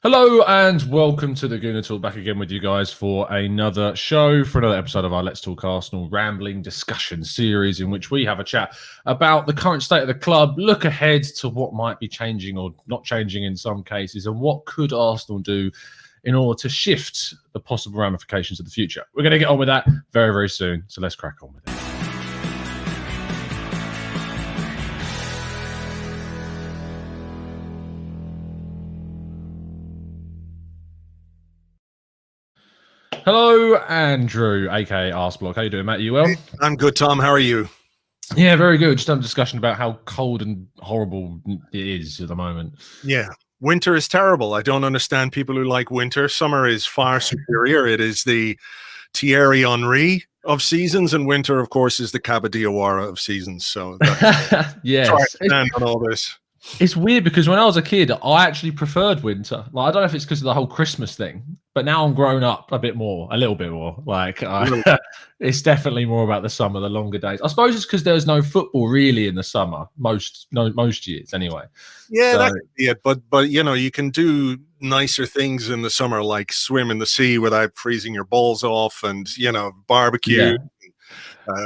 Hello and welcome to the Gooner Talk, back again with you guys for another show, for another episode of our Let's Talk Arsenal rambling discussion series, in which we have a chat about the current state of the club, look ahead to what might be changing or not changing in some cases, and what could Arsenal do in order to shift the possible ramifications of the future. We're going to get on with that very, very soon, so let's crack on with it. Hello, Andrew, aka Arseblog. How you doing, Matt? You well? I'm good, Tom. How are you? Yeah, very good. Just having a discussion about how cold and horrible it is at the moment. Yeah, winter is terrible. I don't understand people who like winter. Summer is far superior. It is the Thierry Henry of seasons, and winter, of course, is the Cabo Diawara of seasons. So yes, try to stand on all this. It's weird because when I was a kid, I actually preferred winter. Like, I don't know if it's because of the whole Christmas thing, but now I'm grown up a little bit more. Like, it's definitely more about the summer, the longer days. I suppose it's because there's no football really in the summer, most years anyway. Yeah, so that could be it. But you know, you can do nicer things in the summer, like swim in the sea without freezing your balls off, and barbecue. Yeah.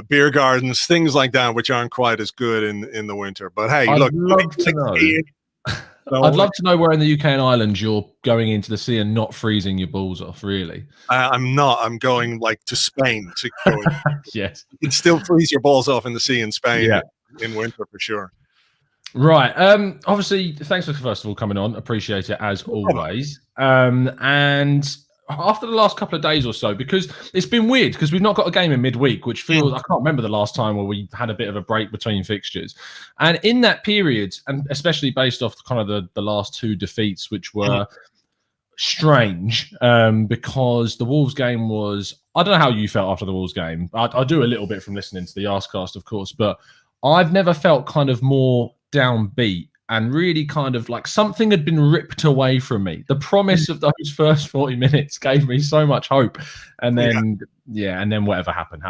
Beer gardens, things like that, which aren't quite as good in the winter. But hey, I'd love to know where in the UK and Ireland you're going into the sea and not freezing your balls off, really. I'm not. I'm going to Spain to go. Yes. You can still freeze your balls off in the sea in Spain in winter for sure. Right. Obviously, thanks for first of all coming on. Appreciate it as always. And after the last couple of days or so, because it's been weird because we've not got a game in midweek, which feels, I can't remember the last time where we had a bit of a break between fixtures. And in that period, and especially based off kind of the last two defeats, which were strange, because the Wolves game was, I don't know how you felt after the Wolves game. I do a little bit from listening to the Arsecast, of course, but I've never felt kind of more downbeat. And really kind of like something had been ripped away from me. The promise of those first 40 minutes gave me so much hope. And then, and then whatever happened.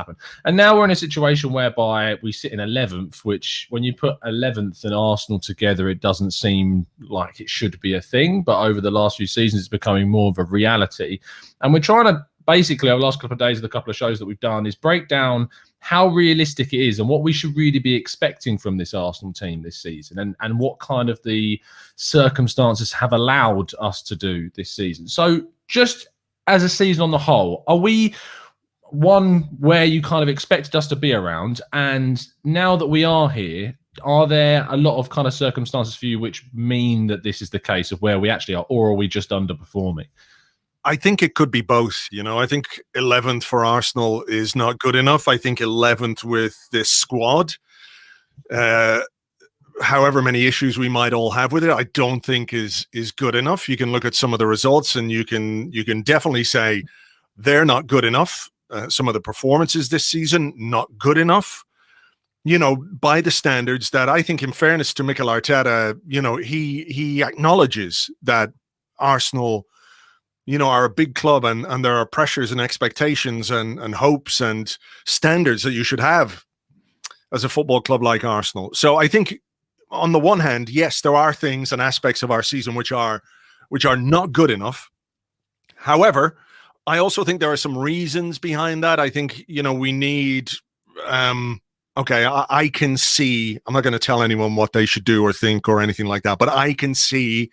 And now we're in a situation whereby we sit in 11th, which when you put 11th and Arsenal together, it doesn't seem like it should be a thing. But over the last few seasons, it's becoming more of a reality. And we're trying to basically, over the last couple of days of the couple of shows that we've done, is break down how realistic it is and what we should really be expecting from this Arsenal team this season, and what kind of the circumstances have allowed us to do this season. So just as a season on the whole, are we one where you kind of expected us to be around? And now that we are here, are there a lot of kind of circumstances for you which mean that this is the case of where we actually are, or are we just underperforming? I think it could be both. I think 11th for Arsenal is not good enough. I think 11th with this squad, however many issues we might all have with it, I don't think is good enough. You can look at some of the results and you can definitely say they're not good enough. Some of the performances this season, not good enough. By the standards that I think, in fairness to Mikel Arteta, he acknowledges that Arsenal are a big club and there are pressures and expectations and hopes and standards that you should have as a football club like Arsenal. So I think on the one hand, yes, there are things and aspects of our season which are not good enough. However, I also think there are some reasons behind that. I think, we need, I can see, I'm not going to tell anyone what they should do or think or anything like that, but I can see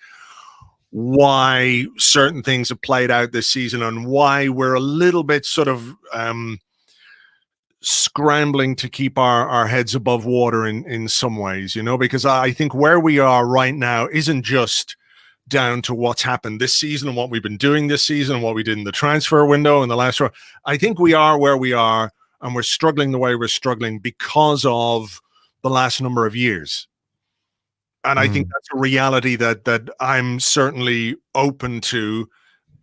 why certain things have played out this season and why we're a little bit sort of scrambling to keep our heads above water in some ways, because I think where we are right now isn't just down to what's happened this season and what we've been doing this season and what we did in the transfer window in the last row. I think we are where we are and we're struggling the way we're struggling because of the last number of years. And I think that's a reality that I'm certainly open to.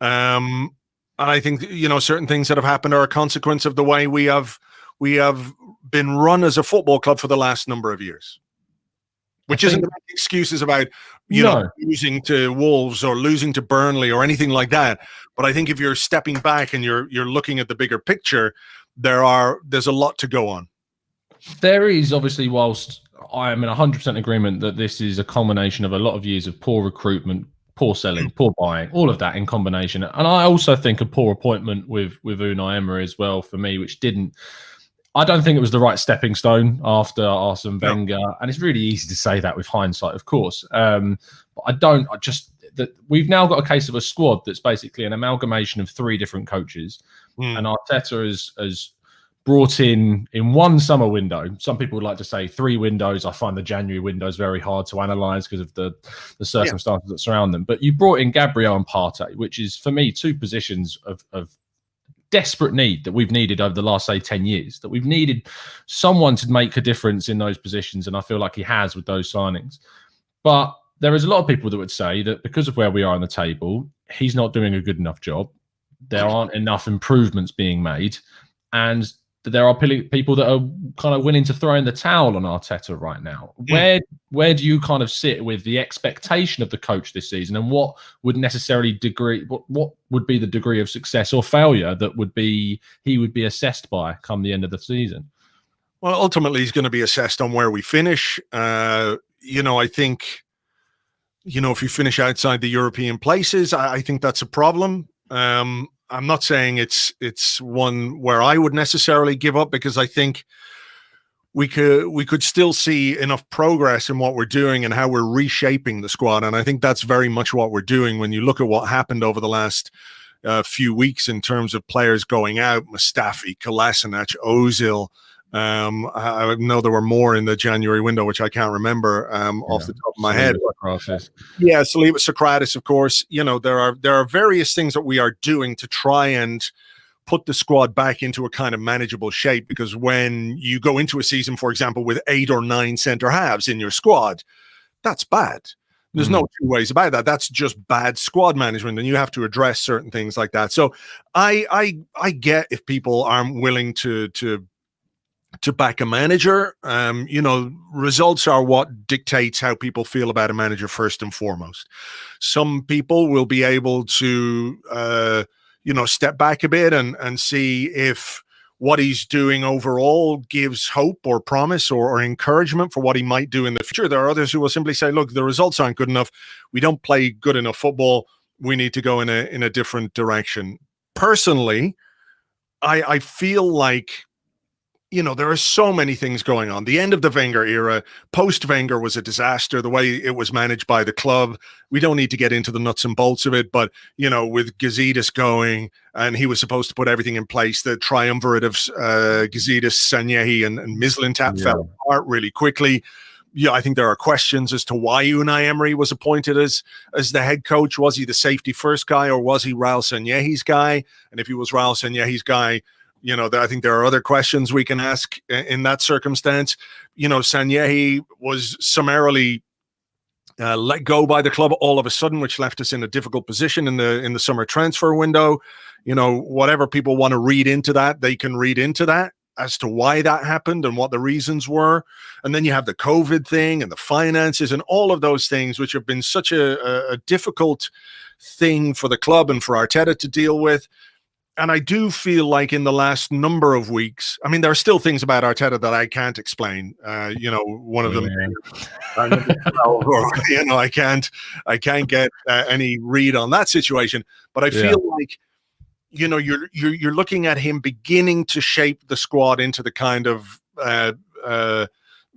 And I think, certain things that have happened are a consequence of the way we have been run as a football club for the last number of years. Which isn't excuses about, losing to Wolves or losing to Burnley or anything like that. But I think if you're stepping back and you're looking at the bigger picture, there's a lot to go on. There is, obviously, whilst I am in 100% agreement that this is a culmination of a lot of years of poor recruitment, poor selling, poor buying, all of that in combination. And I also think a poor appointment with Unai Emery as well for me, which didn't. I don't think it was the right stepping stone after Arsene Wenger, and it's really easy to say that with hindsight, of course. But we've now got a case of a squad that's basically an amalgamation of 3 different coaches, and Arteta has brought in one summer window. Some people would like to say 3 windows. I find the January windows very hard to analyse because of the circumstances that surround them. But you brought in Gabriel and Partey, which is, for me, 2 positions of desperate need that we've needed over the last, say, 10 years, that we've needed someone to make a difference in those positions. And I feel like he has with those signings. But there is a lot of people that would say that because of where we are on the table, he's not doing a good enough job. There aren't enough improvements being made. And there are people that are kind of willing to throw in the towel on Arteta right now. Where do you kind of sit with the expectation of the coach this season, and what would necessarily what would be the degree of success or failure that he would be assessed by come the end of the season? Well, ultimately, he's going to be assessed on where we finish. I think, if you finish outside the European places, I think that's a problem. I'm not saying it's one where I would necessarily give up, because I think we could still see enough progress in what we're doing and how we're reshaping the squad. And I think that's very much what we're doing. When you look at what happened over the last few weeks in terms of players going out, Mustafi, Kolasinac, Ozil. I know there were more in the January window, which I can't remember off the top of my head. Yeah, Socrates, of course. There are various things that we are doing to try and put the squad back into a kind of manageable shape, because when you go into a season, for example, with 8 or 9 centre halves in your squad, that's bad. There's no 2 ways about that. That's just bad squad management, and you have to address certain things like that. So I get if people aren't willing to back a manager. Results are what dictates how people feel about a manager first and foremost. Some people will be able to, step back a bit and see if what he's doing overall gives hope or promise or encouragement for what he might do in the future. There are others who will simply say, look, the results aren't good enough. We don't play good enough football. We need to go in a different direction. Personally, I feel like, there are so many things going on. The end of the Wenger era, post-Wenger, was a disaster, the way it was managed by the club. We don't need to get into the nuts and bolts of it, but, with Gazidis going, and he was supposed to put everything in place, the triumvirate of Gazidis, Sanyehi, and Mislintat fell apart really quickly. I think there are questions as to why Unai Emery was appointed as the head coach. Was he the safety first guy, or was he Raul Sanyehi's guy? And if he was Raul Sanyehi's guy, I think there are other questions we can ask in that circumstance. Sanyehi was summarily let go by the club all of a sudden, which left us in a difficult position in the summer transfer window. Whatever people want to read into that, they can read into that as to why that happened and what the reasons were. And then you have the COVID thing and the finances and all of those things, which have been such a difficult thing for the club and for Arteta to deal with. And I do feel like in the last number of weeks, I mean, there are still things about Arteta that I can't explain. One of them, I can't get any read on that situation. But I feel like, you're looking at him beginning to shape the squad into the kind of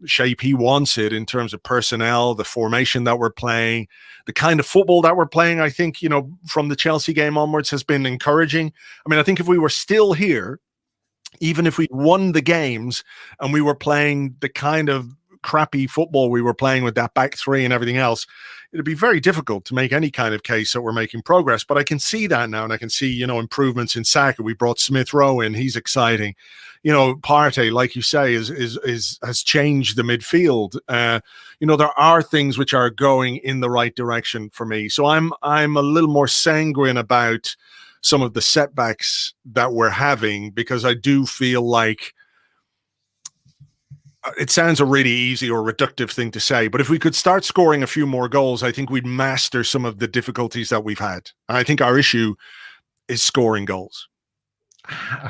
shape he wants it in terms of personnel, the formation that we're playing, the kind of football that we're playing. I think, from the Chelsea game onwards has been encouraging. I mean, I think if we were still here, even if we'd won the games and we were playing the kind of crappy football we were playing with that back 3 and everything else, it'd be very difficult to make any kind of case that we're making progress. But I can see that now, and I can see, improvements in Saka. We brought Smith Rowe in. He's exciting. Partey, like you say, has changed the midfield. There are things which are going in the right direction for me. So I'm a little more sanguine about some of the setbacks that we're having, because I do feel like it sounds a really easy or reductive thing to say, but if we could start scoring a few more goals, I think we'd master some of the difficulties that we've had. I think our issue is scoring goals.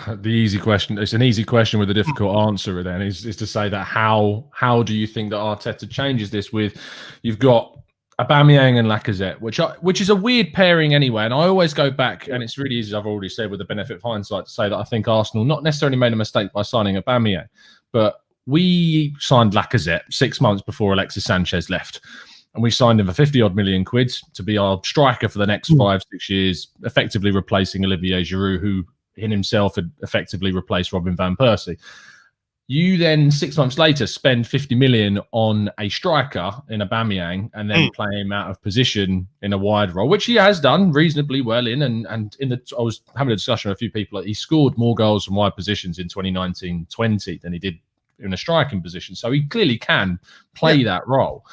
The easy question, it's an easy question with a difficult answer then, is to say that how do you think that Arteta changes this with, you've got Aubameyang and Lacazette, which is a weird pairing anyway. And I always go back, and it's really easy, I've already said, with the benefit of hindsight, to say that I think Arsenal not necessarily made a mistake by signing Aubameyang, but we signed Lacazette 6 months before Alexis Sanchez left. And we signed him for 50-odd million quid to be our striker for the next 5-6 years, effectively replacing Olivier Giroud, who in himself had effectively replaced Robin van Persie. You then 6 months later spend 50 million on a striker in Aubameyang and then play him out of position in a wide role, which he has done reasonably well in. And in the, I was having a discussion with a few people. He scored more goals from wide positions in 2019-20 than he did in a striking position. So he clearly can play that role.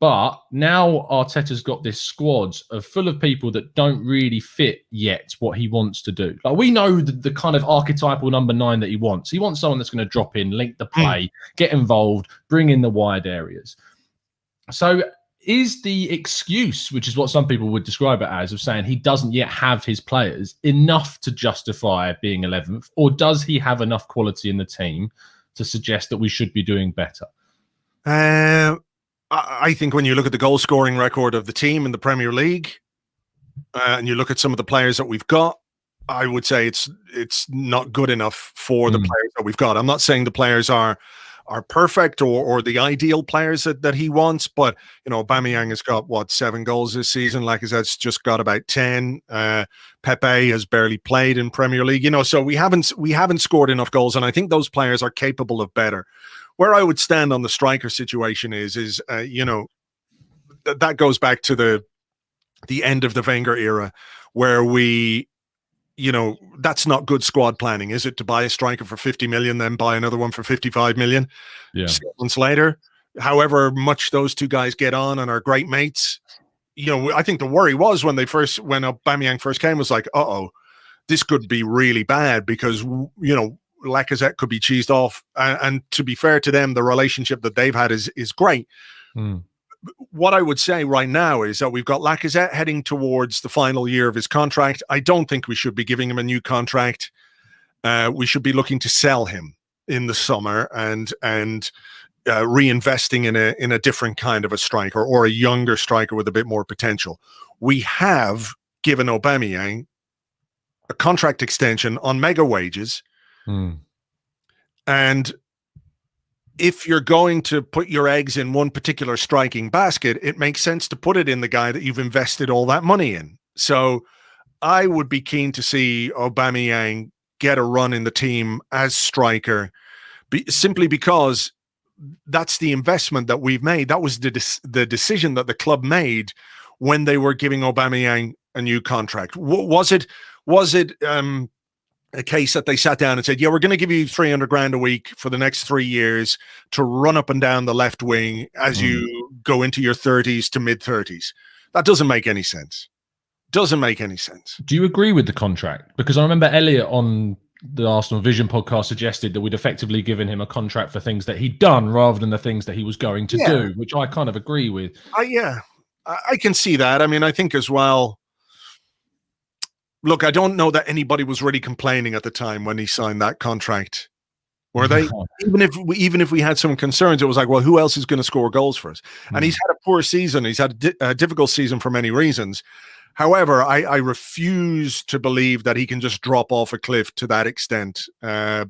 But now Arteta's got this squad full of people that don't really fit yet what he wants to do. Like, we know the kind of archetypal number 9 that he wants. He wants someone that's going to drop in, link the play, get involved, bring in the wide areas. So is the excuse, which is what some people would describe it as, of saying he doesn't yet have his players, enough to justify being 11th? Or does he have enough quality in the team to suggest that we should be doing better? I think when you look at the goal scoring record of the team in the Premier League, and you look at some of the players that we've got, I would say it's not good enough for the players that we've got. I'm not saying the players are perfect or the ideal players that he wants, but you know, Aubameyang has got 7 goals this season. Lacazette's just got about 10. Pepe has barely played in Premier League. You know, so we haven't scored enough goals, and I think those players are capable of better. Where I would stand on the striker situation is you know, that goes back to the end of the Wenger era, where we, you know, that's not good squad planning, is it? To buy a striker for 50 million, then buy another one for 55 million. Yeah. 6 months later, however much those two guys get on and are great mates, you know, I think the worry was when Aubameyang first came, was like, this could be really bad, because, you know, Lacazette could be cheesed off, and to be fair to them, the relationship that they've had is great. What I would say right now is that we've got Lacazette heading towards the final year of his contract. I don't think we should be giving him a new contract. We should be looking to sell him in the summer and reinvesting in a different kind of a striker, or a younger striker with a bit more potential. We have given Aubameyang a contract extension on mega wages. And if you're going to put your eggs in one particular striking basket, it makes sense to put it in the guy that you've invested all that money in. So I would be keen to see Aubameyang get a run in the team as striker, simply because that's the investment that we've made. That was the decision that the club made when they were giving Aubameyang a new contract. Was it a case that they sat down and said, yeah, we're going to give you 300 grand a week for the next 3 years to run up and down the left wing as you go into your 30s to mid 30s? That doesn't make any sense. Doesn't make any sense. Do you agree with the contract? Because I remember Elliot on the Arsenal Vision podcast suggested that we'd effectively given him a contract for things that he'd done rather than the things that he was going to do, which I kind of agree with. I can see that. I mean, I think as well, look, I don't know that anybody was really complaining at the time when he signed that contract, were they? Even if we had some concerns, it was like, well, who else is going to score goals for us? And he's had a poor season. He's had a difficult season for many reasons. However, I refuse to believe that he can just drop off a cliff to that extent,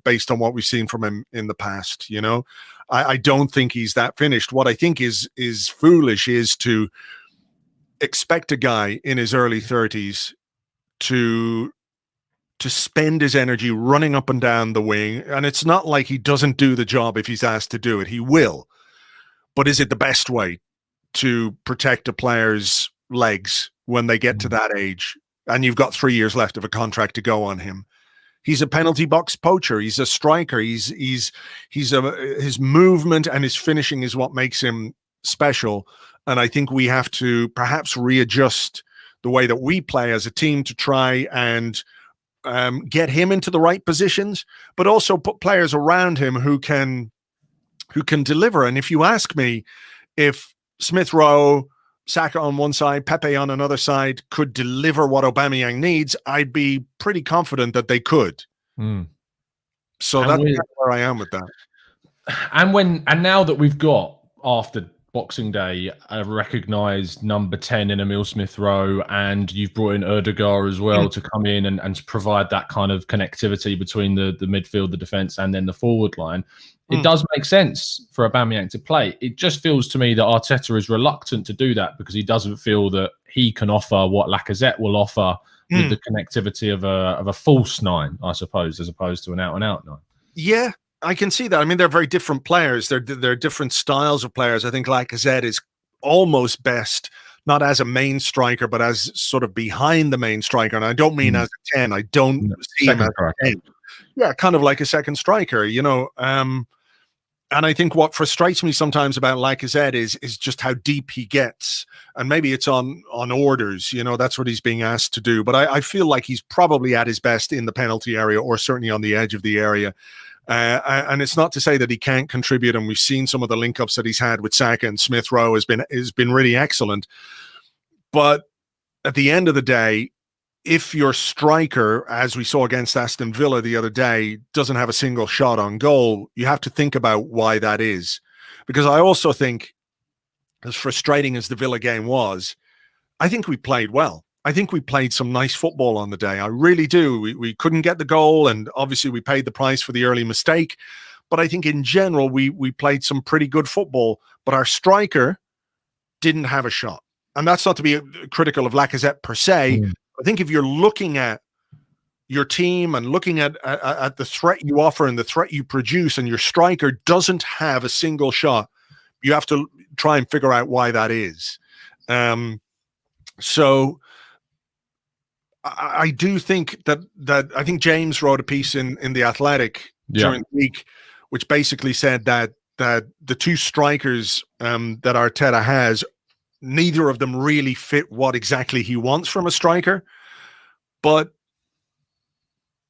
based on what we've seen from him in the past. You know, I don't think he's that finished. What I think is foolish is to expect a guy in his early 30s to spend his energy running up and down the wing. And it's not like he doesn't do the job if he's asked to do it. He will. But is it the best way to protect a player's legs when they get to that age? And you've got 3 years left of a contract to go on him. He's a penalty box poacher. He's a striker. His movement and his finishing is what makes him special. And I think we have to perhaps readjust the way that we play as a team to try and get him into the right positions, but also put players around him who can deliver. And if you ask me if Smith Rowe, Saka on one side, Pepe on another side could deliver what Aubameyang needs, I'd be pretty confident that they could. So that's where I am with that. And now that we've got, after Boxing Day a recognised number 10 in Emil Smith-Rowe, and you've brought in Erdegaard as well to come in and to provide that kind of connectivity between the midfield, the defence, and then the forward line. It does make sense for Aubameyang to play. It just feels to me that Arteta is reluctant to do that because he doesn't feel that he can offer what Lacazette will offer with the connectivity of a false nine, I suppose, as opposed to an out-and-out nine. Yeah, I can see that. I mean, they're very different players. They're different styles of players. I think Lacazette is almost best not as a main striker, but as sort of behind the main striker. And I don't mean as a 10. I don't see him as a 10. Yeah, kind of like a second striker, you know. And I think what frustrates me sometimes about Lacazette is just how deep he gets. And maybe it's on orders, you know, that's what he's being asked to do. But I feel like he's probably at his best in the penalty area or certainly on the edge of the area. And it's not to say that he can't contribute. And we've seen some of the link-ups that he's had with Saka and Smith-Rowe has been really excellent. But at the end of the day, if your striker, as we saw against Aston Villa the other day, doesn't have a single shot on goal, you have to think about why that is. Because I also think, as frustrating as the Villa game was, I think we played well. I think we played some nice football on the day. I really do. We couldn't get the goal, and obviously we paid the price for the early mistake. But I think in general, we played some pretty good football. But our striker didn't have a shot. And that's not to be critical of Lacazette per se. I think if you're looking at your team and looking at the threat you offer and the threat you produce, and your striker doesn't have a single shot, you have to try and figure out why that is. So I do think that I think James wrote a piece in The Athletic during the week, which basically said that the two strikers that Arteta has, neither of them really fit what exactly he wants from a striker. But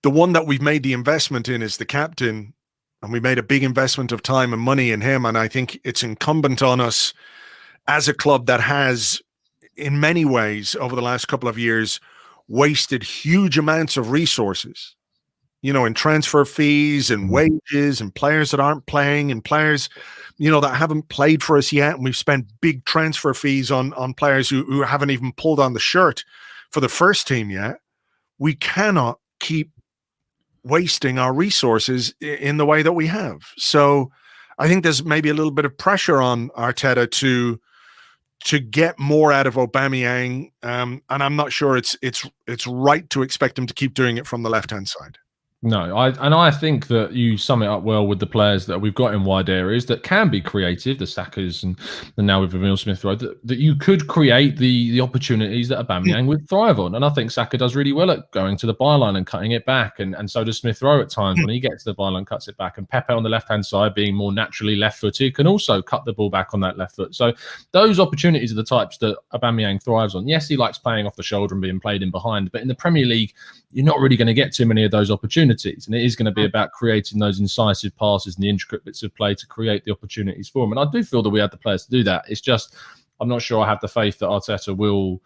the one that we've made the investment in is the captain, and we made a big investment of time and money in him. And I think it's incumbent on us as a club that has, in many ways, over the last couple of years, wasted huge amounts of resources, you know, in transfer fees and wages and players that aren't playing and players, you know, that haven't played for us yet. And we've spent big transfer fees on players who haven't even pulled on the shirt for the first team yet. We cannot keep wasting our resources in the way that we have. So I think there's maybe a little bit of pressure on Arteta to get more out of Aubameyang. And I'm not sure it's right to expect him to keep doing it from the left-hand side. No, I think that you sum it up well with the players that we've got in wide areas that can be creative, the Sakas and now with Emil Smith-Rowe, that you could create the opportunities that Aubameyang would thrive on. And I think Saka does really well at going to the byline and cutting it back, and so does Smith-Rowe at times when he gets to the byline, cuts it back. And Pepe on the left-hand side, being more naturally left-footed, can also cut the ball back on that left foot. So those opportunities are the types that Aubameyang thrives on. Yes, he likes playing off the shoulder and being played in behind, but in the Premier League, you're not really going to get too many of those opportunities. And it is going to be about creating those incisive passes and the intricate bits of play to create the opportunities for him. And I do feel that we have the players to do that. It's just, I'm not sure I have the faith that Arteta will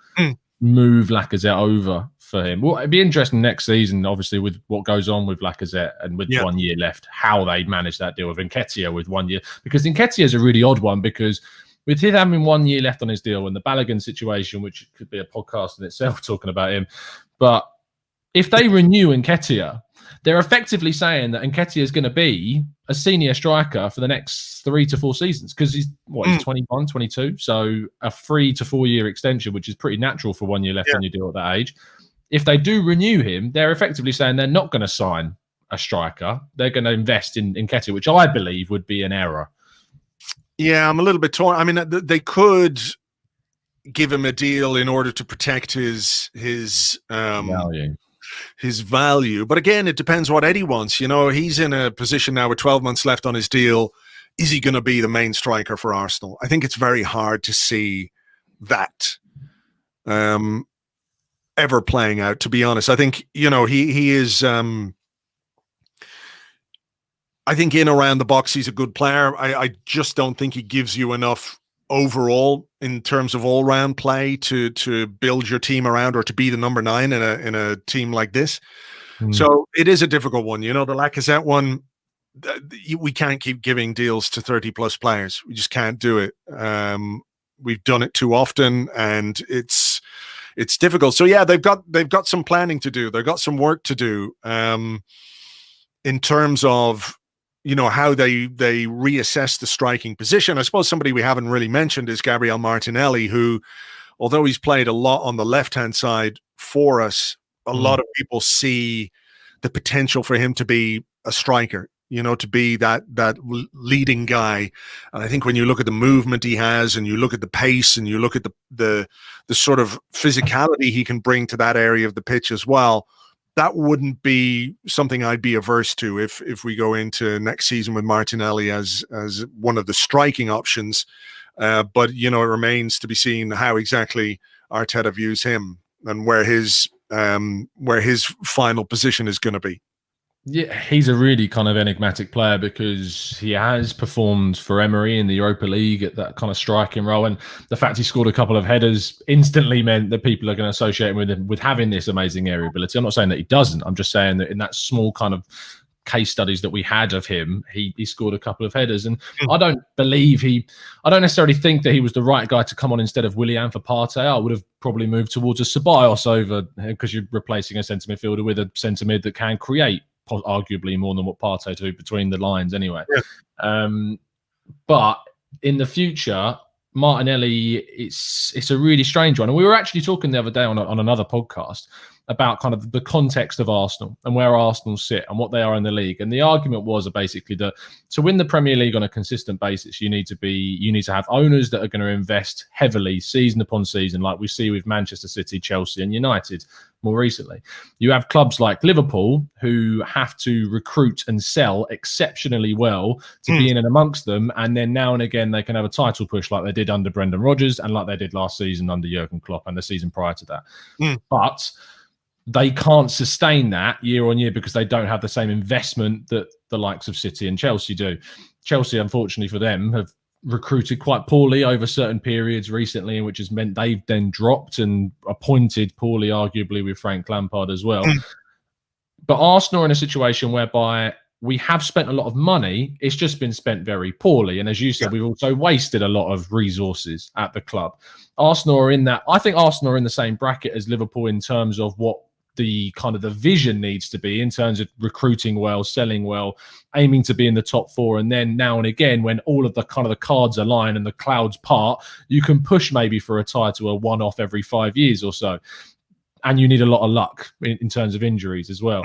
move Lacazette over for him. Well, it'd be interesting next season, obviously, with what goes on with Lacazette and with 1 year left, how they manage that deal with Nketiah with 1 year. Because Nketiah is a really odd one, because with him having 1 year left on his deal and the Balogun situation, which could be a podcast in itself talking about him, but if they renew Nketiah, they're effectively saying that Nketiah is going to be a senior striker for the next 3 to 4 seasons, because he's 21, 22. So a 3 to 4 year extension, which is pretty natural for 1 year left on your deal at that age. If they do renew him, they're effectively saying they're not going to sign a striker. They're going to invest in Nketiah, which I believe would be an error. Yeah, I'm a little bit torn. I mean, they could give him a deal in order to protect his value. His value. But again, it depends what Eddie wants. You know, he's in a position now with 12 months left on his deal. Is he going to be the main striker for Arsenal? I think it's very hard to see that ever playing out, to be honest. I think, you know, he is I think in around the box he's a good player. I just don't think he gives you enough overall in terms of all-round play to build your team around, or to be the number 9 in a team like this. So it is a difficult one. You know, the Lacazette one, we can't keep giving deals to 30+ players. We just can't do it. We've done it too often, and it's difficult. So yeah, they've got some planning to do. They've got some work to do in terms of, you know, how they reassess the striking position. I suppose somebody we haven't really mentioned is Gabriel Martinelli, who, although he's played a lot on the left-hand side for us, a lot of people see the potential for him to be a striker, you know, to be that leading guy. And I think when you look at the movement he has, and you look at the pace, and you look at the sort of physicality he can bring to that area of the pitch as well, that wouldn't be something I'd be averse to if we go into next season with Martinelli as one of the striking options. But, you know, it remains to be seen how exactly Arteta views him and where his final position is going to be. Yeah, he's a really kind of enigmatic player because he has performed for Emery in the Europa League at that kind of striking role, and the fact he scored a couple of headers instantly meant that people are going to associate him with having this amazing aerial ability. I'm not saying that he doesn't. I'm just saying that in that small kind of case studies that we had of him, he scored a couple of headers, and I don't necessarily think that he was the right guy to come on instead of Willian for Partey. I would have probably moved towards a Ceballos over, because you're replacing a centre midfielder with a centre mid that can create arguably more than what Partey do between the lines anyway. Yeah. But in the future, Martinelli, it's a really strange one. And we were actually talking the other day on another podcast about kind of the context of Arsenal and where Arsenal sit and what they are in the league. And the argument was basically that to win the Premier League on a consistent basis, you need to have owners that are going to invest heavily season upon season, like we see with Manchester City, Chelsea and United more recently. You have clubs like Liverpool who have to recruit and sell exceptionally well to be in and amongst them. And then now and again, they can have a title push like they did under Brendan Rodgers and like they did last season under Jurgen Klopp and the season prior to that. But they can't sustain that year on year because they don't have the same investment that the likes of City and Chelsea do. Chelsea, unfortunately for them, have recruited quite poorly over certain periods recently, which has meant they've then dropped and appointed poorly, arguably, with Frank Lampard as well. But Arsenal are in a situation whereby we have spent a lot of money. It's just been spent very poorly. And as you said, we've also wasted a lot of resources at the club. Arsenal are in that. I think Arsenal are in the same bracket as Liverpool in terms of what the kind of the vision needs to be in terms of recruiting well, selling well, aiming to be in the top four. And then now and again, when all of the kind of the cards align and the clouds part, you can push maybe for a title, a one-off every 5 years or so. And you need a lot of luck in terms of injuries as well.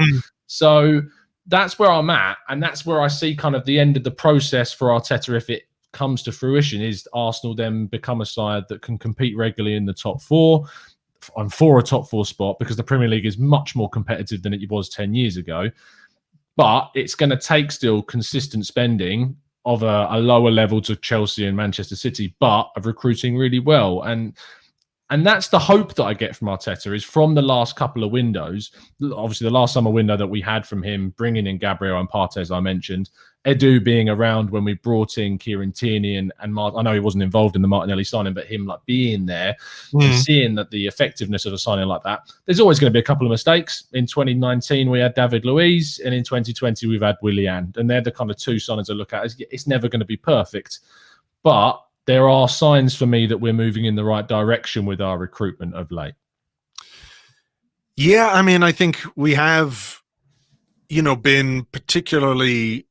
So that's where I'm at. And that's where I see kind of the end of the process for Arteta if it comes to fruition, is Arsenal then become a side that can compete regularly in the top four and for a top four spot, because the Premier League is much more competitive than it was 10 years ago. But it's going to take still consistent spending of a lower level to Chelsea and Manchester City, but of recruiting really well. And that's the hope that I get from Arteta, is from the last couple of windows, obviously the last summer window that we had from him, bringing in Gabriel and Partey, as I mentioned, Edu being around when we brought in Kieran Tierney and I know he wasn't involved in the Martinelli signing, but him like being there and seeing that the effectiveness of a signing like that. There's always going to be a couple of mistakes. In 2019, we had David Luiz, and in 2020, we've had Willian. And they're the kind of two signings I look at. It's never going to be perfect, but there are signs for me that we're moving in the right direction with our recruitment of late. Yeah, I mean, I think we have, been particularly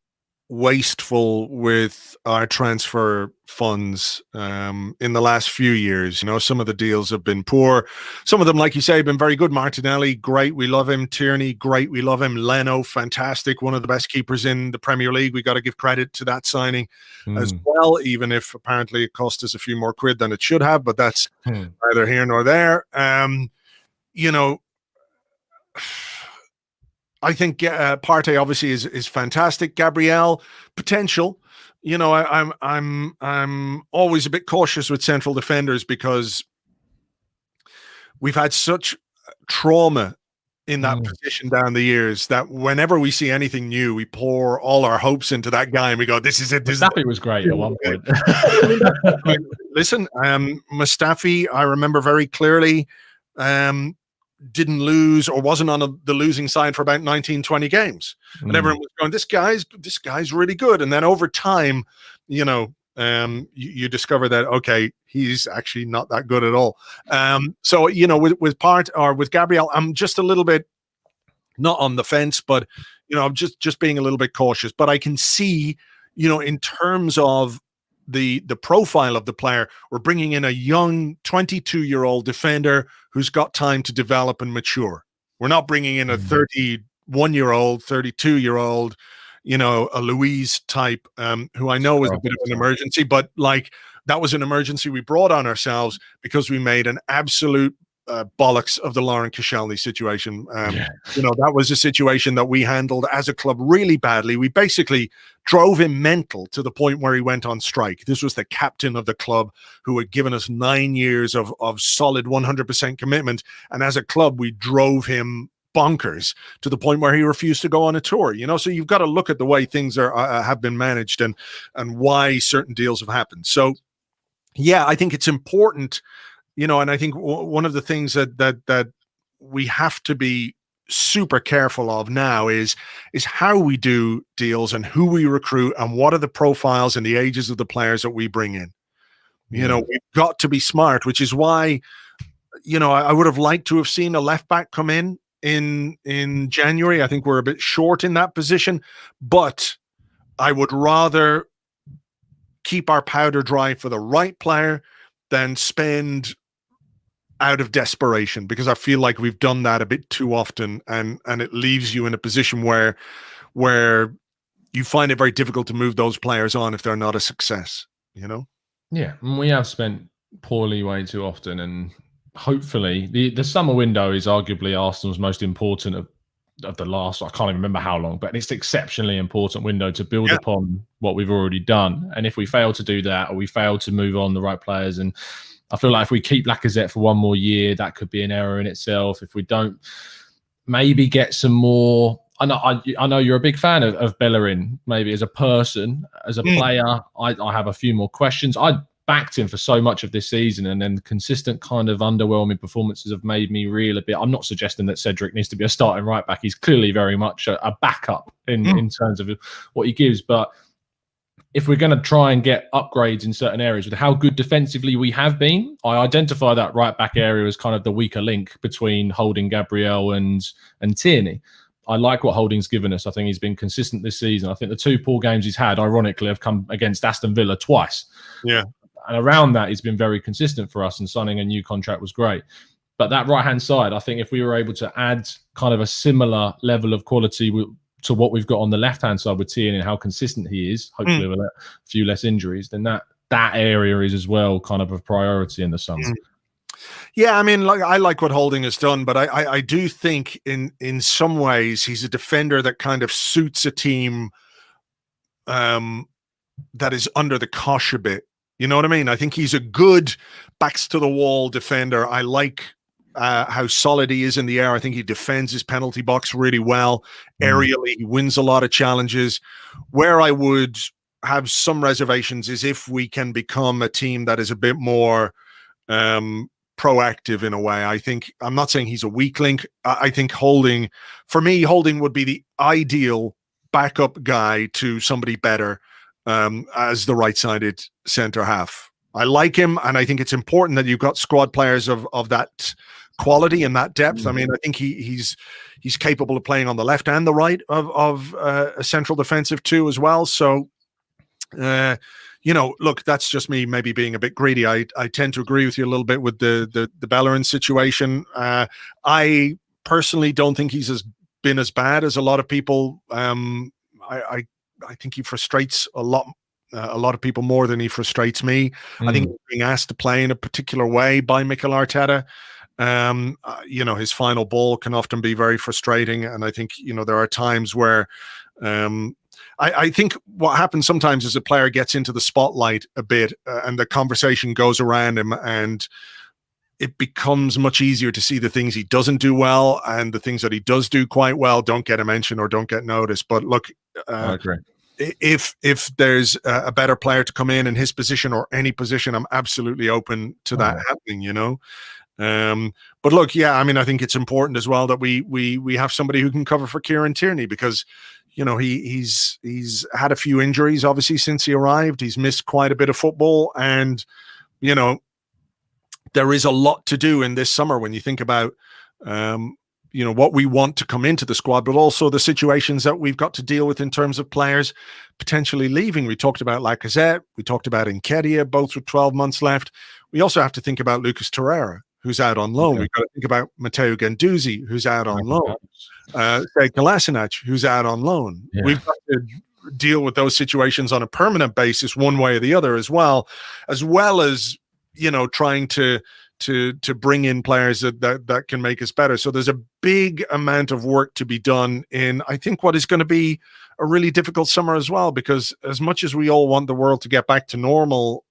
wasteful with our transfer funds in the last few years. Some of the deals have been poor. Some of them, like you say, have been very good. Martinelli, great, we love him. Tierney, great, we love him. Leno, fantastic, one of the best keepers in the Premier League. We got to give credit to that signing as well, even if apparently it cost us a few more quid than it should have, but that's neither here nor there. I think Partey obviously is fantastic. Gabriel, potential. I'm always a bit cautious with central defenders because we've had such trauma in that position down the years that whenever we see anything new, we pour all our hopes into that guy and we go, "This is it." Mustafi was great at one point. Listen, Mustafi, I remember very clearly. didn't lose or wasn't on the losing side for about 19, 20 games. And everyone was going, this guy's really good. And then over time, you know, you discover that, okay, he's actually not that good at all. So, you know, with Gabriel, I'm just a little bit not on the fence, but, you know, I'm just being a little bit cautious. But I can see, you know, in terms of the profile of the player, we're bringing in a young 22-year-old defender who's got time to develop and mature. We're not bringing in a 31-year-old, 32-year-old, you know, a Louise type, who I know is a bit of an emergency, but like that was an emergency we brought on ourselves because we made an absolute bollocks of the Lauren Koscielny situation. You know, that was a situation that we handled as a club really badly. We basically drove him mental to the point where he went on strike. This was the captain of the club who had given us 9 years of solid 100% commitment. And as a club, we drove him bonkers to the point where he refused to go on a tour. You know, so you've got to look at the way things have been managed and why certain deals have happened. So, yeah, I think it's important. You know, and I think one of the things that we have to be super careful of now is how we do deals and who we recruit and what are the profiles and the ages of the players that we bring in. You know, we've got to be smart, which is why, you know, I would have liked to have seen a left back come in January. I think we're a bit short in that position, but I would rather keep our powder dry for the right player than spend out of desperation, because I feel like we've done that a bit too often, and it leaves you in a position where you find it very difficult to move those players on if they're not a success, you know? Yeah, and we have spent poorly way too often, and hopefully the summer window is arguably Arsenal's most important of the last, I can't even remember how long, but it's an exceptionally important window to build upon what we've already done. And if we fail to do that, or we fail to move on the right players, and I feel like if we keep Lacazette for one more year, that could be an error in itself. If we don't maybe get some more, I know you're a big fan of Bellerin, maybe as a person, as a player, I have a few more questions. I backed him for so much of this season, and then consistent kind of underwhelming performances have made me reel a bit. I'm not suggesting that Cedric needs to be a starting right back. He's clearly very much a backup in terms of what he gives, but if we're going to try and get upgrades in certain areas with how good defensively we have been, I identify that right back area as kind of the weaker link between Holding, Gabriel and Tierney. I like what Holding's given us. I think he's been consistent this season. I think the 2 poor games he's had, ironically, have come against Aston Villa twice. Yeah. And around that, he's been very consistent for us, and signing a new contract was great. But that right-hand side, I think if we were able to add kind of a similar level of quality to what we've got on the left-hand side with Tierney and how consistent he is, hopefully with a few less injuries, then that area is as well kind of a priority in the summer. Yeah, I mean, like I like what Holding has done, but I do think in some ways he's a defender that kind of suits a team that is under the cosh a bit. You know what I mean? I think he's a good backs to the wall defender. I like how solid he is in the air. I think he defends his penalty box really well. Aerially, he wins a lot of challenges. Where I would have some reservations is if we can become a team that is a bit more proactive in a way. I think, I'm not saying he's a weak link. I think Holding would be the ideal backup guy to somebody better as the right-sided centre half. I like him, and I think it's important that you've got squad players of that quality and that depth. I mean, I think he's capable of playing on the left and the right of a central defensive too as well. So, you know, look, that's just me maybe being a bit greedy. I tend to agree with you a little bit with the Bellerin situation. I personally don't think he's been as bad as a lot of people. I think he frustrates a lot of people more than he frustrates me. I think he's being asked to play in a particular way by Mikel Arteta. You know, his final ball can often be very frustrating, and I think, you know, there are times where I think what happens sometimes is a player gets into the spotlight a bit, and the conversation goes around him, and it becomes much easier to see the things he doesn't do well, and the things that he does do quite well don't get a mention or don't get noticed. But look, I agree. If there's a better player to come in his position or any position, I'm absolutely open to that happening, you know. But look, yeah, I mean, I think it's important as well that we have somebody who can cover for Kieran Tierney, because he's had a few injuries obviously since he arrived. He's missed quite a bit of football, and there is a lot to do in this summer when you think about what we want to come into the squad, but also the situations that we've got to deal with in terms of players potentially leaving. We talked about Lacazette, we talked about Nketiah, both with 12 months left. We also have to think about Lucas Torreira, who's out on loan. We've got to think about Matteo Guendouzi, who's out on loan. Say Kolasinac, who's out on loan. Yeah. We've got to deal with those situations on a permanent basis, one way or the other, as well as trying to bring in players that can make us better. So there's a big amount of work to be done in, I think, what is going to be a really difficult summer as well, because as much as we all want the world to get back to normal,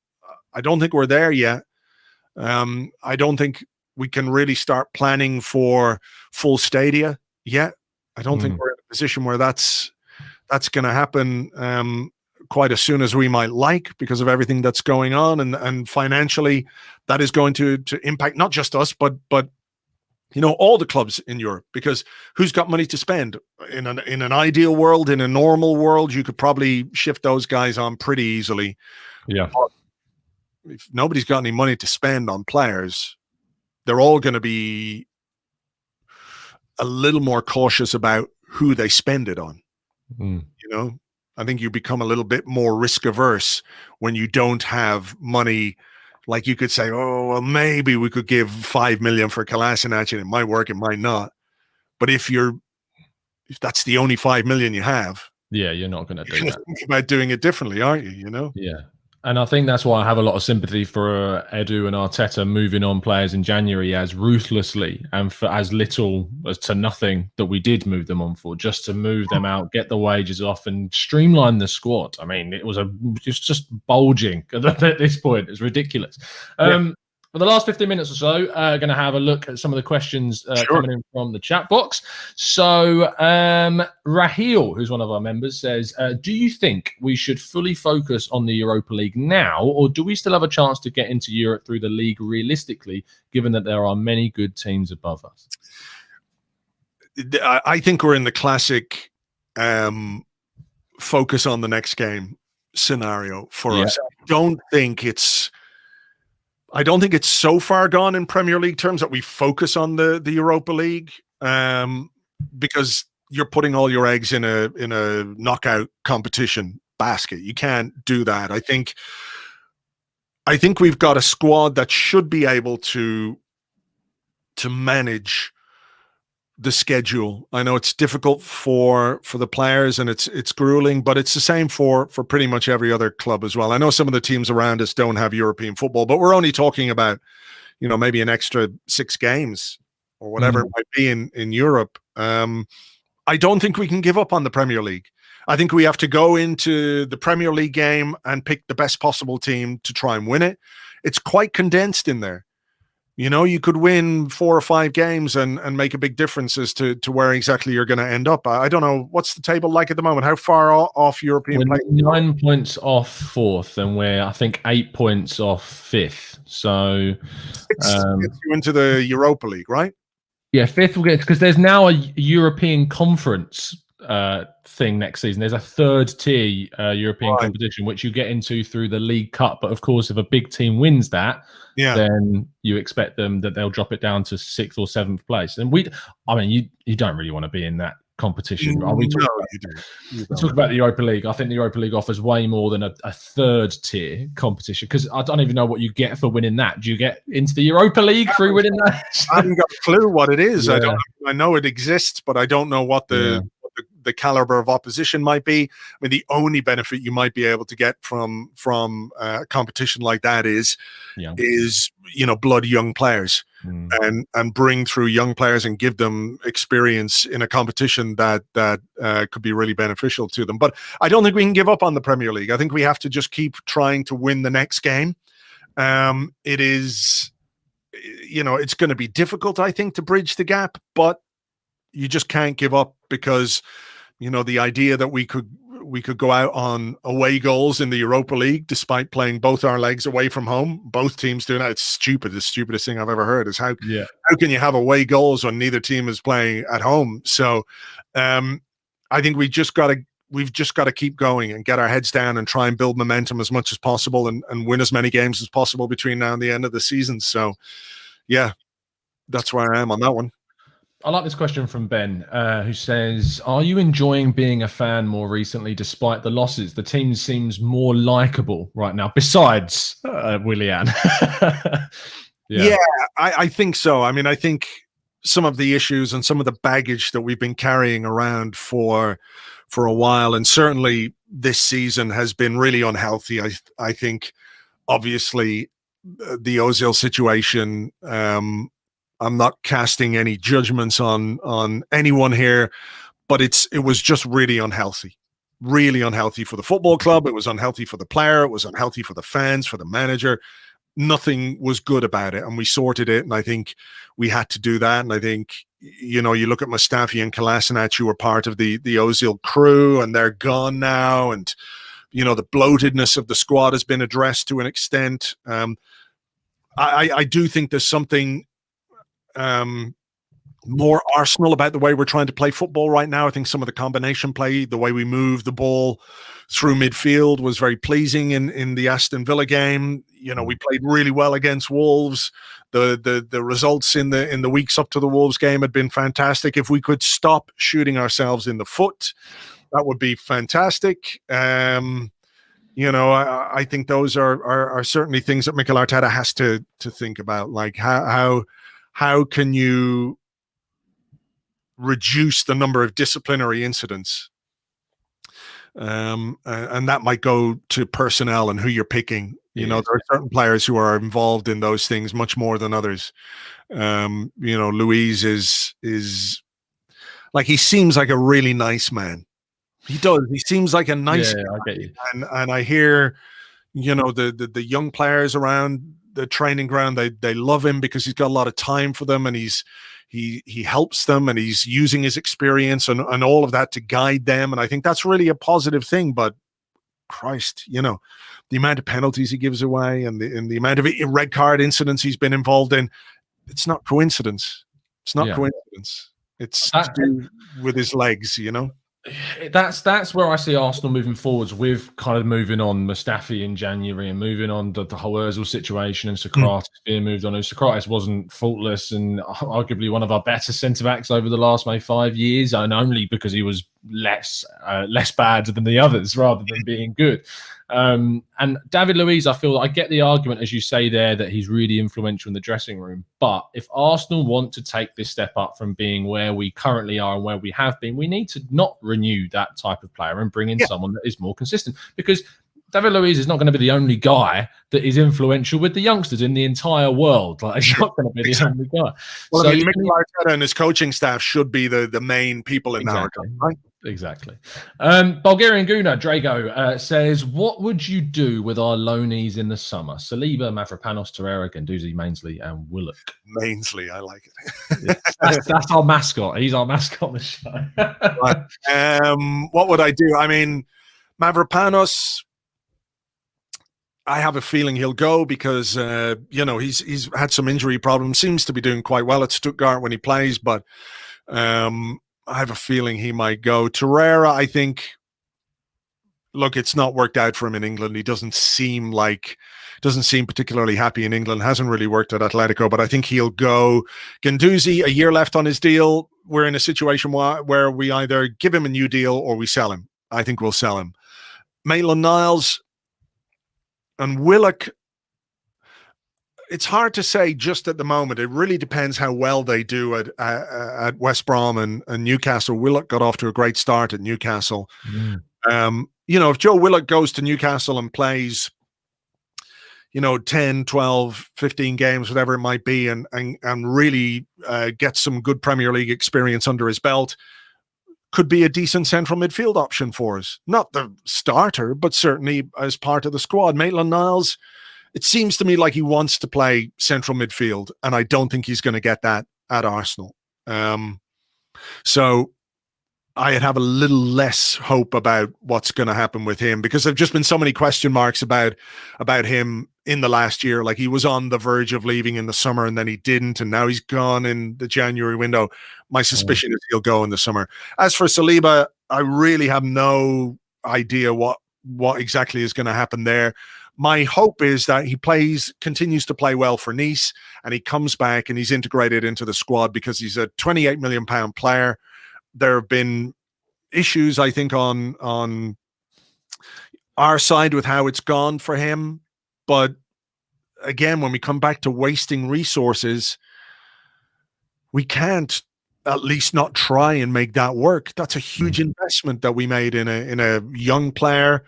I don't think we're there yet. I don't think we can really start planning for full stadia yet. I don't think we're in a position where that's going to happen quite as soon as we might like, because of everything that's going on, and financially that is going to impact not just us, but all the clubs in Europe, because who's got money to spend? In an ideal world, in a normal world, you could probably shift those guys on pretty easily. Yeah. But if nobody's got any money to spend on players, they're all going to be a little more cautious about who they spend it on. I think you become a little bit more risk averse when you don't have money. Like, you could say, oh, well, maybe we could give 5 million for Kolasinac and it might work, it might not. But if that's the only 5 million you have, yeah, you're not going to do that. Think about doing it differently, aren't you? Yeah. And I think that's why I have a lot of sympathy for Edu and Arteta moving on players in January as ruthlessly and for as little as to nothing that we did move them on for, just to move them out, get the wages off, and streamline the squad. I mean, it's just bulging at this point. It's ridiculous. For the last 15 minutes or so, going to have a look at some of the questions coming in from the chat box. So Raheel, who's one of our members, says, do you think we should fully focus on the Europa League now, or do we still have a chance to get into Europe through the league realistically, given that there are many good teams above us? I think we're in the classic focus on the next game scenario for us. I don't think it's so far gone in Premier League terms that we focus on the Europa League, because you're putting all your eggs in a knockout competition basket. You can't do that. I think we've got a squad that should be able to manage the schedule. I know it's difficult for the players and it's grueling, but it's the same for pretty much every other club as well. I know some of the teams around us don't have European football, but we're only talking about, maybe an extra 6 games or whatever it might be in Europe. I don't think we can give up on the Premier League. I think we have to go into the Premier League game and pick the best possible team to try and win it. It's quite condensed in there. You could win 4 or 5 games and make a big difference as to where exactly you're going to end up. I don't know. What's the table like at the moment? How far off European play? 9 points off 4th, and we're, I think, 8 points off 5th. So it's gets you into the Europa League, right? Yeah, 5th will get, because there's now a European Conference thing next season. There's a 3rd tier European competition, which you get into through the League Cup. But of course, if a big team wins that, then you expect that they'll drop it down to 6th or 7th place. And you don't really want to be in that competition. You talk about the Europa League. I think the Europa League offers way more than a 3rd tier competition, because I don't even know what you get for winning that. Do you get into the Europa League through winning that? I haven't got a clue what it is. Yeah. I know it exists, but I don't know what the caliber of opposition might be. I mean, the only benefit you might be able to get from a competition like that is blood young players and bring through young players and give them experience in a competition that could be really beneficial to them. But I don't think we can give up on the Premier League. I think we have to just keep trying to win the next game. It is, it's going to be difficult, I think, to bridge the gap, but you just can't give up, because the idea that we could we could go out on away goals in the Europa League, despite playing both our legs away from home. Both teams doing that. It's stupid. The stupidest thing I've ever heard is how can you have away goals when neither team is playing at home? So I think we've just got to keep going and get our heads down and try and build momentum as much as possible and win as many games as possible between now and the end of the season. So yeah, that's where I am on that one. I like this question from Ben, who says, are you enjoying being a fan more recently despite the losses? The team seems more likable right now, besides Willian. Yeah, I think so. I mean, I think some of the issues and some of the baggage that we've been carrying around for a while, and certainly this season, has been really unhealthy. I think, obviously, the Ozil situation, I'm not casting any judgments on anyone here, but it was just really unhealthy for the football club. It was unhealthy for the player. It was unhealthy for the fans, for the manager. Nothing was good about it, and we sorted it. And I think we had to do that. And I think, you look at Mustafi and Kolasinac, who were part of the Ozil crew, and they're gone now. And, the bloatedness of the squad has been addressed to an extent. I do think there's something more Arsenal about the way we're trying to play football right now. I think some of the combination play, the way we move the ball through midfield, was very pleasing in the Aston Villa game. We played really well against Wolves. The results in the weeks up to the Wolves game had been fantastic. If we could stop shooting ourselves in the foot, that would be fantastic. I think those are certainly things that Mikel Arteta has to think about. Like how can you reduce the number of disciplinary incidents? And that might go to personnel and who you're picking. There are certain players who are involved in those things much more than others. Luis is like, he seems like a really nice man. He does. He seems like a nice guy. I get you. And I hear, the young players around the training ground, they love him because he's got a lot of time for them, and he helps them, and he's using his experience and all of that to guide them. And I think that's really a positive thing. But Christ, the amount of penalties he gives away and the amount of red card incidents he's been involved in, it's not coincidence. It's not coincidence. It's to do with his legs, That's where I see Arsenal moving forwards, with kind of moving on Mustafi in January and moving on the whole Ozil situation and Socrates being moved on. Socrates wasn't faultless and arguably one of our better centre-backs over the last maybe 5 years, and only because he was less bad than the others rather than being good. And David Luiz, I feel I get the argument, as you say there, that he's really influential in the dressing room. But if Arsenal want to take this step up from being where we currently are and where we have been, we need to not renew that type of player and bring in someone that is more consistent. Because David Luiz is not going to be the only guy that is influential with the youngsters in the entire world. Like, he's not going to be the only guy. Well, so Mikel Arteta and his coaching staff should be the main people in that, right? Exactly. Bulgarian Guna, Drago, says, what would you do with our loanees in the summer? Saliba, Mavropanos, Torreira, Guendouzi, Mainsley, and Willock. Mainsley, I like it. that's our mascot. He's our mascot on the show. Right. What would I do? I mean, Mavropanos, I have a feeling he'll go because, he's had some injury problems, seems to be doing quite well at Stuttgart when he plays, but I have a feeling he might go. Torreira, I think, look, it's not worked out for him in England. He doesn't seem particularly happy in England. Hasn't really worked at Atletico, but I think he'll go. Guendouzi, a year left on his deal. We're in a situation where we either give him a new deal or we sell him. I think we'll sell him. Maitland-Niles and Willock, it's hard to say just at the moment. It really depends how well they do at West Brom and Newcastle. Willock got off to a great start at Newcastle. If Joe Willock goes to Newcastle and plays, 10, 12, 15 games, whatever it might be, and really gets some good Premier League experience under his belt, could be a decent central midfield option for us. Not the starter, but certainly as part of the squad. Maitland-Niles, it seems to me like he wants to play central midfield, and I don't think he's going to get that at Arsenal. So I'd have a little less hope about what's going to happen with him, because there've just been so many question marks about him in the last year. Like, he was on the verge of leaving in the summer and then he didn't, and now he's gone in the January window. My suspicion is he'll go in the summer. As for Saliba, I really have no idea what exactly is going to happen there. My hope is that he continues to play well for Nice, and he comes back and he's integrated into the squad, because he's a £28 million player. There have been issues, I think, on our side with how it's gone for him. But again, when we come back to wasting resources, we can't at least not try and make that work. That's a huge investment that we made in a young player.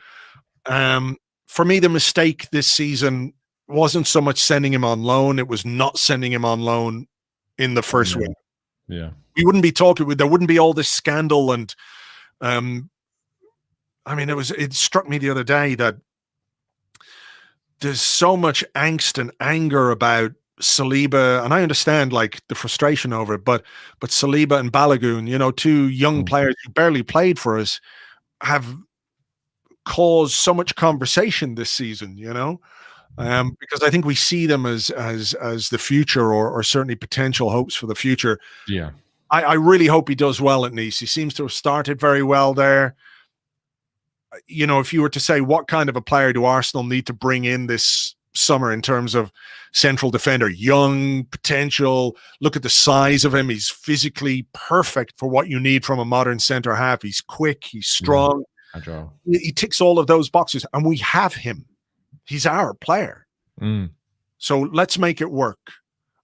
For me, the mistake this season wasn't so much sending him on loan. It was not sending him on loan in the first window. Yeah. We wouldn't be talking, there wouldn't be all this scandal. And I mean, it struck me the other day that there's so much angst and anger about Saliba, and I understand like the frustration over it, but Saliba and Balogun, two young players who barely played for us, have caused so much conversation this season, because I think we see them as the future, or certainly potential hopes for the future. Yeah. I really hope he does well at Nice. He seems to have started very well there. If you were to say what kind of a player do Arsenal need to bring in this summer in terms of central defender, young potential, look at the size of him. He's physically perfect for what you need from a modern center half. He's quick, he's strong. Agile. He ticks all of those boxes, and we have him. He's our player. So let's make it work.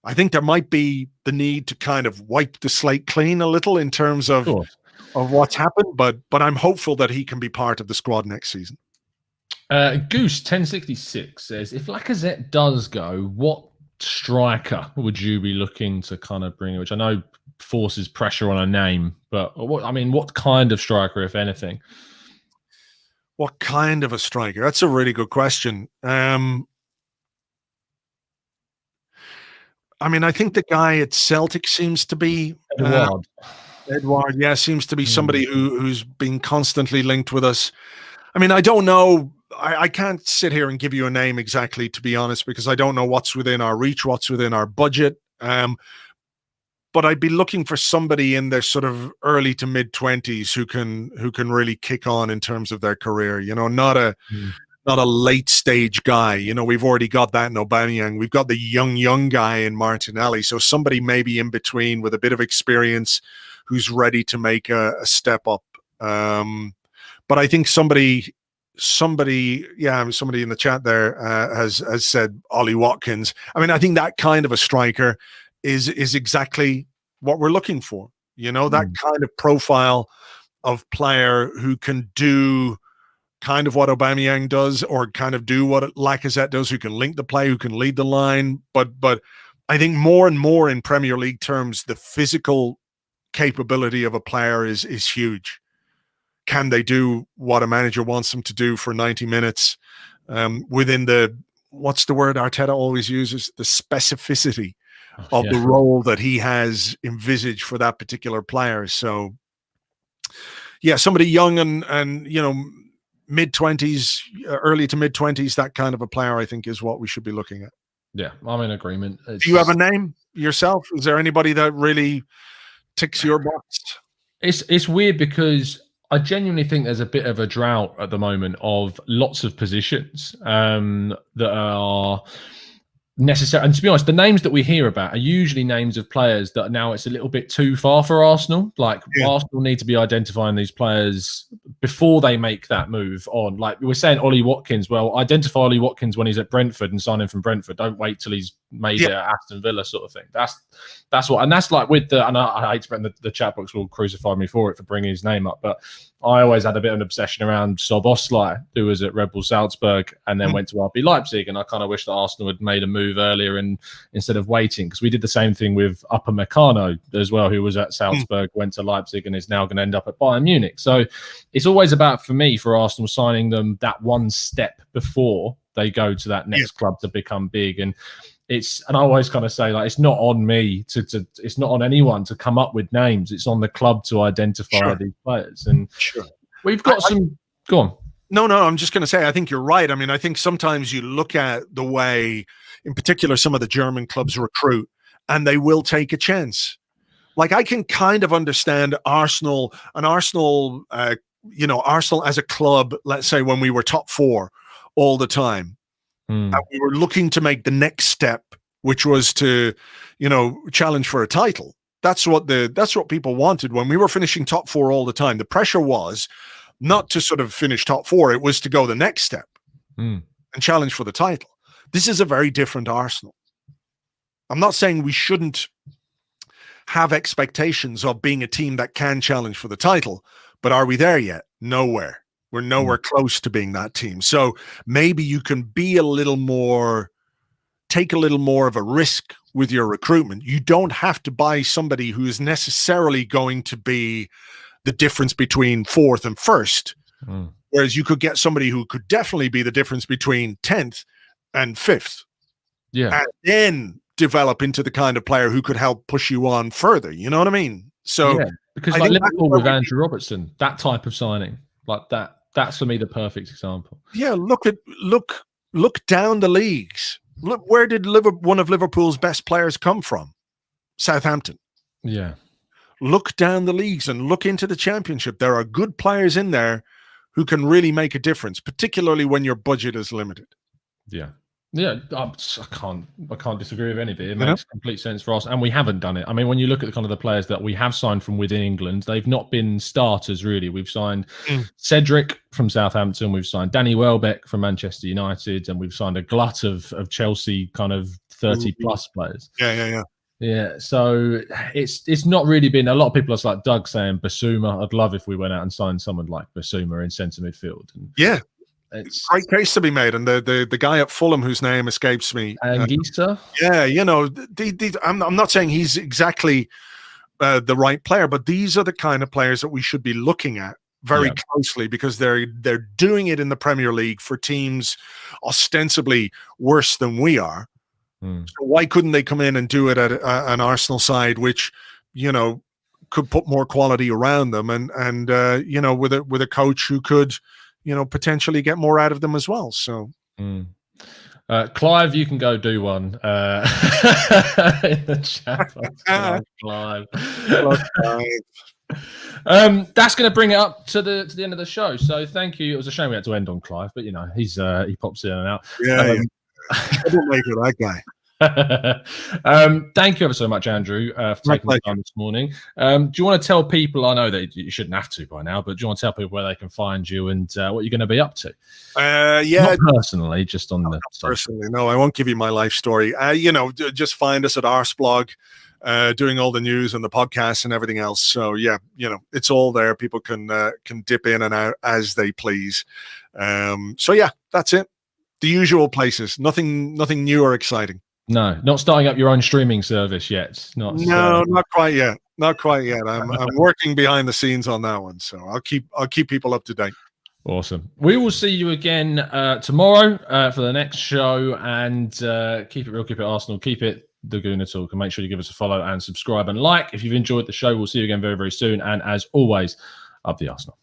I think there might be the need to kind of wipe the slate clean a little in terms of what's happened, but I'm hopeful that he can be part of the squad next season. Goose 1066 says, if Lacazette does go, what striker would you be looking to kind of bring, which I know forces pressure on a name, but what kind of striker, if anything? What kind of a striker? That's a really good question. I think the guy at Celtic seems to be Edouard. Yeah, seems to be somebody who's been constantly linked with us. I don't know. I can't sit here and give you a name exactly, to be honest, because I don't know what's within our reach, what's within our budget. But I'd be looking for somebody in their sort of early to mid 20s who can really kick on in terms of their career. Not a late stage guy. We've already got that in Aubameyang. We've got the young guy in Martinelli. So somebody maybe in between with a bit of experience who's ready to make a step up. But I think somebody in the chat there has said Ollie Watkins. I think that kind of a striker is exactly what we're looking for. That kind of profile of player who can do kind of what Aubameyang does, or kind of do what Lacazette does, who can link the play, who can lead the line. But I think more and more in Premier League terms, the physical capability of a player is huge. Can they do what a manager wants them to do for 90 minutes within what's the word Arteta always uses? The specificity of the role that he has envisaged for that particular player. So, somebody young and mid-20s, early to mid-20s, that kind of a player, I think, is what we should be looking at. Yeah, I'm in agreement. Do you have a name yourself? Is there anybody that really ticks your box? It's weird because I genuinely think there's a bit of a drought at the moment of lots of positions that are necessary. And to be honest, the names that we hear about are usually names of players that now it's a little bit too far for Arsenal. Like Arsenal need to be identifying these players before they make that move on. Like we're saying Ollie Watkins, well, identify Ollie Watkins when he's at Brentford and sign him from Brentford. Don't wait till he's made it at Aston Villa sort of thing. That's what, and that's like with and I hate to the chat box will crucify me for bringing his name up, but I always had a bit of an obsession around Szoboszlai, who was at Red Bull Salzburg and then went to RB Leipzig. And I kind of wish that Arsenal had made a move earlier and instead of waiting, because we did the same thing with Upamecano as well, who was at Salzburg, went to Leipzig and is now going to end up at Bayern Munich. So it's always about, for me, for Arsenal signing them that one step before they go to that next club to become big. And I always kind of say, like, it's not on me it's not on anyone to come up with names. It's on the club to identify these players. And we've got go on. No, I'm just going to say, I think you're right. I mean, I think sometimes you look at the way, in particular, some of the German clubs recruit, and they will take a chance. Like, I can kind of understand Arsenal as a club, let's say when we were top 4 all the time, and we were looking to make the next step, which was to, challenge for a title. That's what people wanted when we were finishing top 4 all the time. The pressure was not to sort of finish top 4. It was to go the next step and challenge for the title. This is a very different Arsenal. I'm not saying we shouldn't have expectations of being a team that can challenge for the title, but are we there yet? Nowhere. We're nowhere close to being that team. So maybe you can be take a little more of a risk with your recruitment. You don't have to buy somebody who is necessarily going to be the difference between 4th and 1st. Whereas you could get somebody who could definitely be the difference between 10th and 5th. Yeah. And then develop into the kind of player who could help push you on further. You know what I mean? So because like Liverpool with Andrew Robertson, that type of signing, like that's for me the perfect example. Yeah, look down the leagues. Look, where did one of Liverpool's best players come from? Southampton. Yeah. Look down the leagues and look into the Championship. There are good players in there who can really make a difference, particularly when your budget is limited. Yeah. Yeah, I can't disagree with any of it. It makes complete sense for us, and we haven't done it. I mean, when you look at the kind of the players that we have signed from within England, they've not been starters really. We've signed Cedric from Southampton, we've signed Danny Welbeck from Manchester United, and we've signed a glut of Chelsea kind of 30+ players. Yeah. So it's not really been. A lot of people are like Doug saying Basuma. I'd love if we went out and signed someone like Basuma in centre midfield. And it's great case to be made, and the guy at Fulham whose name escapes me, Anguissa. I'm not saying he's exactly the right player, but these are the kind of players that we should be looking at very closely, because they're doing it in the Premier League for teams ostensibly worse than we are. So why couldn't they come in and do it at an Arsenal side, which could put more quality around them, and with a coach who could potentially get more out of them as well. So, Clive, you can go do one in the chat. Clive. That's going to bring it up to the end of the show. So, thank you. It was a shame we had to end on Clive, but he pops in and out. Troublemaker, that guy. Thank you ever so much, Andrew, for taking the time this morning. Do you want to tell people, I know that you shouldn't have to by now, but do you want to tell people where they can find you and what you're going to be up to? Not personally, just on the personally. No, I won't give you my life story. Just find us at Arseblog, doing all the news and the podcasts and everything else. So it's all there. People can dip in and out as they please. That's it. The usual places. Nothing new or exciting. No, not starting up your own streaming service yet. Not quite yet. Not quite yet. I'm working behind the scenes on that one, so I'll keep people up to date. Awesome. We will see you again tomorrow for the next show, and keep it real, keep it Arsenal, keep it the Gooner Talk, and make sure you give us a follow and subscribe and like if you've enjoyed the show. We'll see you again very, very soon, and as always, up the Arsenal.